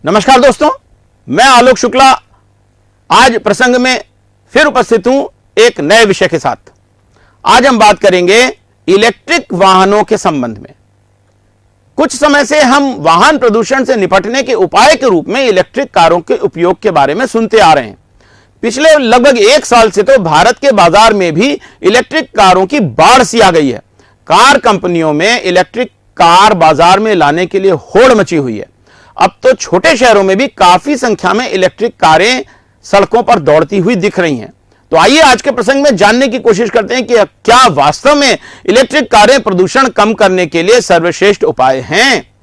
नमस्कार दोस्तों, मैं आलोक शुक्ला आज प्रसंग में फिर उपस्थित हूं एक नए विषय के साथ। आज हम बात करेंगे इलेक्ट्रिक वाहनों के संबंध में। कुछ समय से हम वाहन प्रदूषण से निपटने के उपाय के रूप में इलेक्ट्रिक कारों के उपयोग के बारे में सुनते आ रहे हैं। पिछले लगभग 1 साल से तो भारत के बाजार में भी इलेक्ट्रिक कारों की बाढ़ सी आ गई है। कार कंपनियों में इलेक्ट्रिक कार बाजार में लाने के लिए होड़ मची हुई है। अब तो छोटे शहरों में भी काफी संख्या में इलेक्ट्रिक कारें सड़कों पर दौड़ती हुई दिख रही हैं। तो आइए आज के प्रसंग में जानने की कोशिश करते हैं कि क्या वास्तव में इलेक्ट्रिक कारें प्रदूषण कम करने के लिए सर्वश्रेष्ठ उपाय हैं।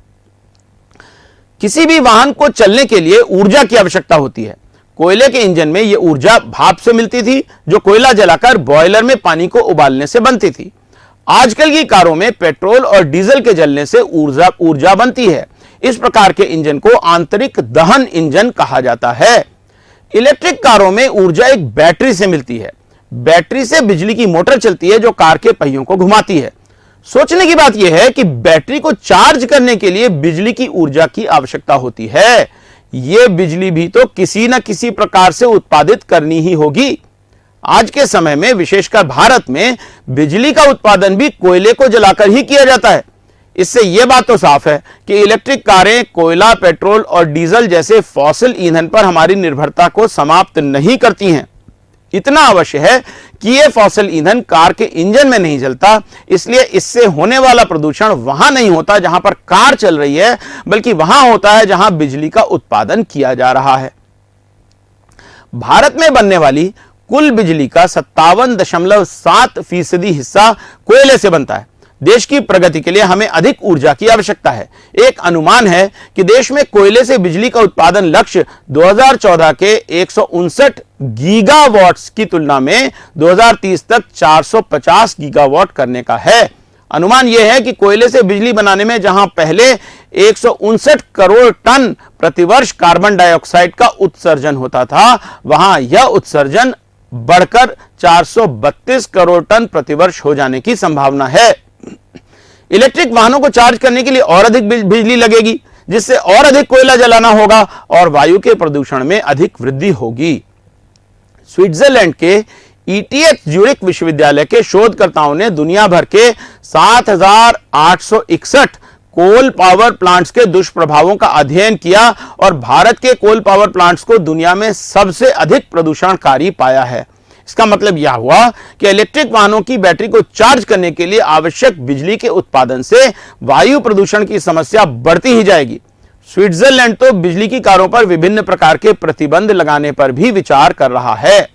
किसी भी वाहन को चलने के लिए ऊर्जा की आवश्यकता होती है। कोयले के इंजन में यह ऊर्जा भाप से मिलती थी, जो कोयला जलाकर बॉयलर में पानी को उबालने से बनती थी। आजकल की कारों में पेट्रोल और डीजल के जलने से ऊर्जा बनती है। इस प्रकार के इंजन को आंतरिक दहन इंजन कहा जाता है। इलेक्ट्रिक कारों में ऊर्जा एक बैटरी से मिलती है। बैटरी से बिजली की मोटर चलती है जो कार के पहियों को घुमाती है। सोचने की बात यह है कि बैटरी को चार्ज करने के लिए बिजली की ऊर्जा की आवश्यकता होती है। यह बिजली भी तो किसी न किसी प्रकार से उत्पादित करनी ही होगी। आज के समय में विशेषकर भारत में बिजली का उत्पादन भी कोयले को जलाकर ही किया जाता है। इससे यह बात तो साफ है कि इलेक्ट्रिक कारें कोयला, पेट्रोल और डीजल जैसे फॉसिल ईंधन पर हमारी निर्भरता को समाप्त नहीं करती हैं। इतना अवश्य है कि यह फॉसिल ईंधन कार के इंजन में नहीं जलता, इसलिए इससे होने वाला प्रदूषण वहां नहीं होता जहां पर कार चल रही है, बल्कि वहां होता है जहां बिजली का उत्पादन किया जा रहा है। भारत में बनने वाली कुल बिजली का 57.7% हिस्सा कोयले से बनता है। देश की प्रगति के लिए हमें अधिक ऊर्जा की आवश्यकता है। एक अनुमान है कि देश में कोयले से बिजली का उत्पादन लक्ष्य 2014 के 159 गीगावाट्स की तुलना में 2030 तक 450 गीगावाट करने का है। अनुमान यह है कि कोयले से बिजली बनाने में जहां पहले 159 करोड़ टन प्रतिवर्ष कार्बन डाइऑक्साइड का उत्सर्जन होता था, वहां यह उत्सर्जन बढ़कर 432 करोड़ टन प्रतिवर्ष हो जाने की संभावना है। इलेक्ट्रिक वाहनों को चार्ज करने के लिए और अधिक बिजली लगेगी, जिससे और अधिक कोयला जलाना होगा और वायु के प्रदूषण में अधिक वृद्धि होगी। स्विट्जरलैंड के ETH ज्यूरिख विश्वविद्यालय के शोधकर्ताओं ने दुनिया भर के 7,861 कोल पावर प्लांट्स के दुष्प्रभावों का अध्ययन किया और भारत के कोल पावर प्लांट्स को दुनिया में सबसे अधिक प्रदूषणकारी पाया है। इसका मतलब यह हुआ कि इलेक्ट्रिक वाहनों की बैटरी को चार्ज करने के लिए आवश्यक बिजली के उत्पादन से वायु प्रदूषण की समस्या बढ़ती ही जाएगी। स्विट्जरलैंड तो बिजली की कारों पर विभिन्न प्रकार के प्रतिबंध लगाने पर भी विचार कर रहा है।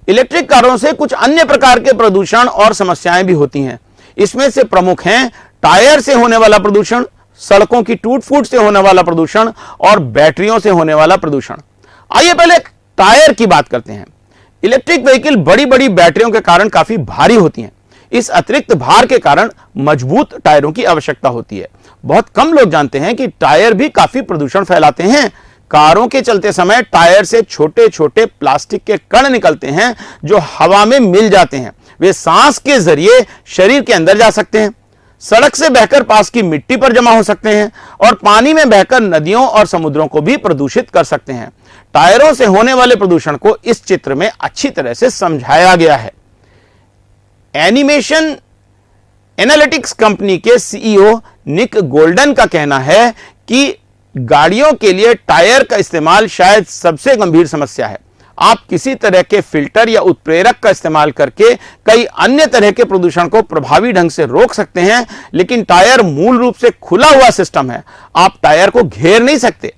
इलेक्ट्रिक कारों से कुछ अन्य प्रकार के प्रदूषण और समस्याएं भी होती हैं। इसमें से प्रमुख हैं टायर से होने वाला प्रदूषण, सड़कों की टूट फूट से होने वाला प्रदूषण और बैटरियों से होने वाला प्रदूषण। आइए पहले टायर की बात करते हैं। इलेक्ट्रिक व्हीकल बड़ी बड़ी बैटरियों के कारण काफी भारी होती हैं। इस अतिरिक्त भार के कारण मजबूत टायरों की आवश्यकता होती है। बहुत कम लोग जानते हैं कि टायर भी काफी प्रदूषण फैलाते हैं। कारों के चलते समय टायर से छोटे छोटे प्लास्टिक के कण निकलते हैं जो हवा में मिल जाते हैं। वे सांस के जरिए शरीर के अंदर जा सकते हैं, सड़क से बहकर पास की मिट्टी पर जमा हो सकते हैं और पानी में बहकर नदियों और समुद्रों को भी प्रदूषित कर सकते हैं। टायरों से होने वाले प्रदूषण को इस चित्र में अच्छी तरह से समझाया गया है। एनिमेशन एनालिटिक्स कंपनी के CEO निक गोल्डन का कहना है कि गाड़ियों के लिए टायर का इस्तेमाल शायद सबसे गंभीर समस्या है। आप किसी तरह के फिल्टर या उत्प्रेरक का इस्तेमाल करके कई अन्य तरह के प्रदूषण को प्रभावी ढंग से रोक सकते हैं, लेकिन टायर मूल रूप से खुला हुआ सिस्टम है। आप टायर को घेर नहीं सकते।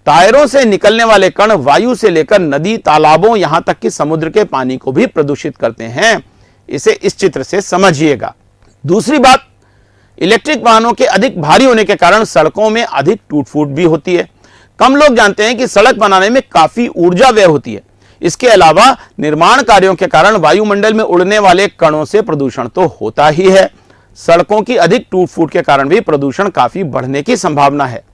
टायरों से निकलने वाले कण वायु से लेकर नदी, तालाबों, यहां तक कि समुद्र के पानी को भी प्रदूषित करते हैं। इसे इस चित्र से समझिएगा। दूसरी बात, इलेक्ट्रिक वाहनों के अधिक भारी होने के कारण सड़कों में अधिक टूट फूट भी होती है। कम लोग जानते हैं कि सड़क बनाने में काफी ऊर्जा व्यय होती है। इसके अलावा निर्माण कार्यों के कारण वायुमंडल में उड़ने वाले कणों से प्रदूषण तो होता ही है। सड़कों की अधिक टूट फूट के कारण भी प्रदूषण काफी बढ़ने की संभावना है।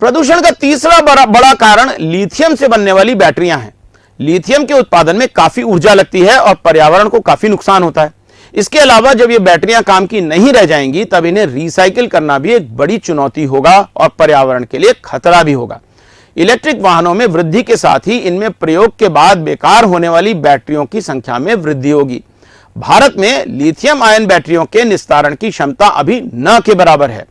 प्रदूषण का तीसरा बड़ा कारण लिथियम से बनने वाली बैटरियां हैं। लिथियम के उत्पादन में काफी ऊर्जा लगती है और पर्यावरण को काफी नुकसान होता है। इसके अलावा जब ये बैटरियां काम की नहीं रह जाएंगी तब इन्हें रिसाइकिल करना भी एक बड़ी चुनौती होगा और पर्यावरण के लिए खतरा भी होगा। इलेक्ट्रिक वाहनों में वृद्धि के साथ ही इनमें प्रयोग के बाद बेकार होने वाली बैटरियों की संख्या में वृद्धि होगी। भारत में लिथियम आयन बैटरियों के निस्तारण की क्षमता अभी न के बराबर है।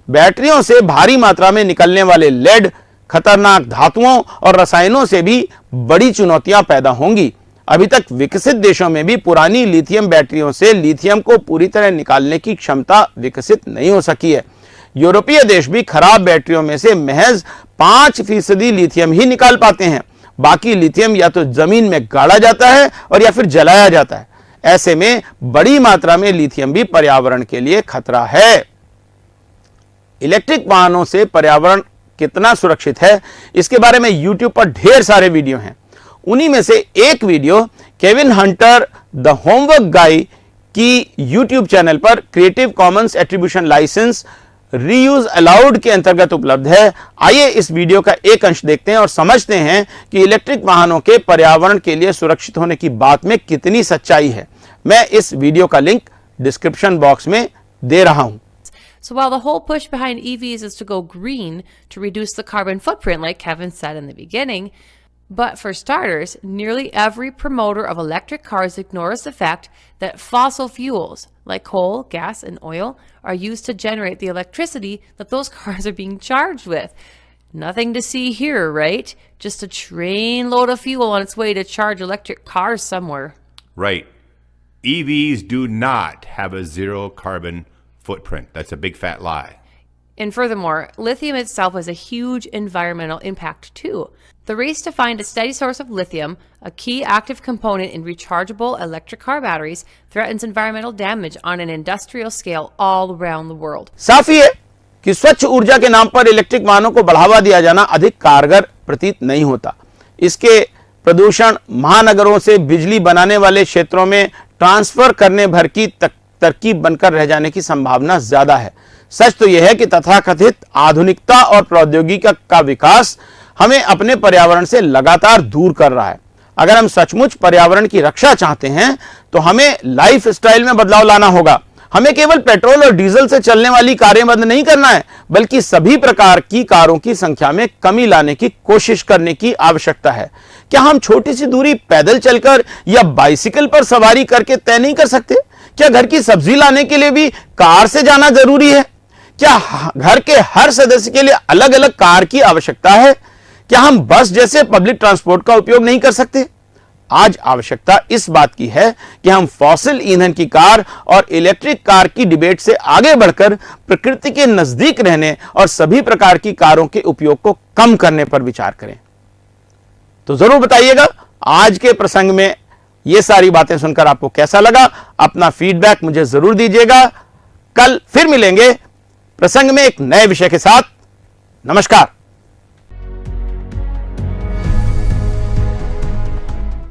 बैटरियों से भारी मात्रा में निकलने वाले लेड, खतरनाक धातुओं और रसायनों से भी बड़ी चुनौतियां पैदा होंगी। अभी तक विकसित देशों में भी पुरानी लिथियम बैटरियों से लिथियम को पूरी तरह निकालने की क्षमता विकसित नहीं हो सकी है। यूरोपीय देश भी खराब बैटरियों में से महज 5% लिथियम ही निकाल पाते हैं। बाकी लिथियम या तो जमीन में गाड़ा जाता है और या फिर जलाया जाता है। ऐसे में बड़ी मात्रा में लिथियम भी पर्यावरण के लिए खतरा है। इलेक्ट्रिक वाहनों से पर्यावरण कितना सुरक्षित है, इसके बारे में YouTube पर ढेर सारे वीडियो हैं। उन्हीं में से एक video Kevin Hunter the homework guy की YouTube चैनल पर creative commons attribution licence reuse allowed के अंतर्गत उपलब्ध है। आइए इस वीडियो का एक अंश देखते हैं और समझते हैं कि इलेक्ट्रिक वाहनों के पर्यावरण के लिए सुरक्षित होने की बात में कितनी सच्चाई है। मैं इस वीडियो का लिंक डिस्क्रिप्शन बॉक्स में दे रहा हूं। So while the whole push behind EVs is to go green to reduce the carbon footprint, like Kevin said in the beginning, but for starters, nearly every promoter of electric cars ignores the fact that fossil fuels like coal, gas, and oil are used to generate the electricity that those cars are being charged with. Nothing to see here, right? Just a train load of fuel on its way to charge electric cars somewhere. Right. EVs do not have a zero carbon footprint. That's a big fat lie. And furthermore, lithium itself has a huge environmental impact too. The race to find a steady source of lithium, a key active component in rechargeable electric car batteries, threatens environmental damage on an industrial scale all around the world. साफ ही है कि स्वच्छ ऊर्जा के नाम पर electric वाहनों को बढ़ावा दिया जाना अधिक कारगर प्रतीत नहीं होता। इसके प्रदूषण महानगरों से बिजली बनाने वाले क्षेत्रों में ट्रांसफर करने भर की तरकीब बनकर रह जाने की संभावना ज्यादा है। सच तो यह है कि तथाकथित आधुनिकता और प्रौद्योगिकी का विकास हमें अपने पर्यावरण से लगातार दूर कर रहा है। अगर हम सचमुच पर्यावरण की रक्षा चाहते हैं तो हमें लाइफ स्टाइल में बदलाव लाना होगा। हमें केवल पेट्रोल और डीजल से चलने वाली कारें बंद नहीं करना है, बल्कि सभी प्रकार की कारों की संख्या में कमी लाने की कोशिश करने की आवश्यकता है। क्या हम छोटी सी दूरी पैदल चलकर या बाइसिकल पर सवारी करके तय नहीं कर सकते? क्या घर की सब्जी लाने के लिए भी कार से जाना जरूरी है? क्या घर के हर सदस्य के लिए अलग अलग कार की आवश्यकता है? क्या हम बस जैसे पब्लिक ट्रांसपोर्ट का उपयोग नहीं कर सकते? आज आवश्यकता इस बात की है कि हम फॉसिल ईंधन की कार और इलेक्ट्रिक कार की डिबेट से आगे बढ़कर प्रकृति के नजदीक रहने और सभी प्रकार की कारों के उपयोग को कम करने पर विचार करें। तो जरूर बताइएगा आज के प्रसंग में ये सारी बातें सुनकर आपको कैसा लगा। अपना फीडबैक मुझे जरूर दीजिएगा। कल फिर मिलेंगे प्रसंग में एक नए विषय के साथ। नमस्कार।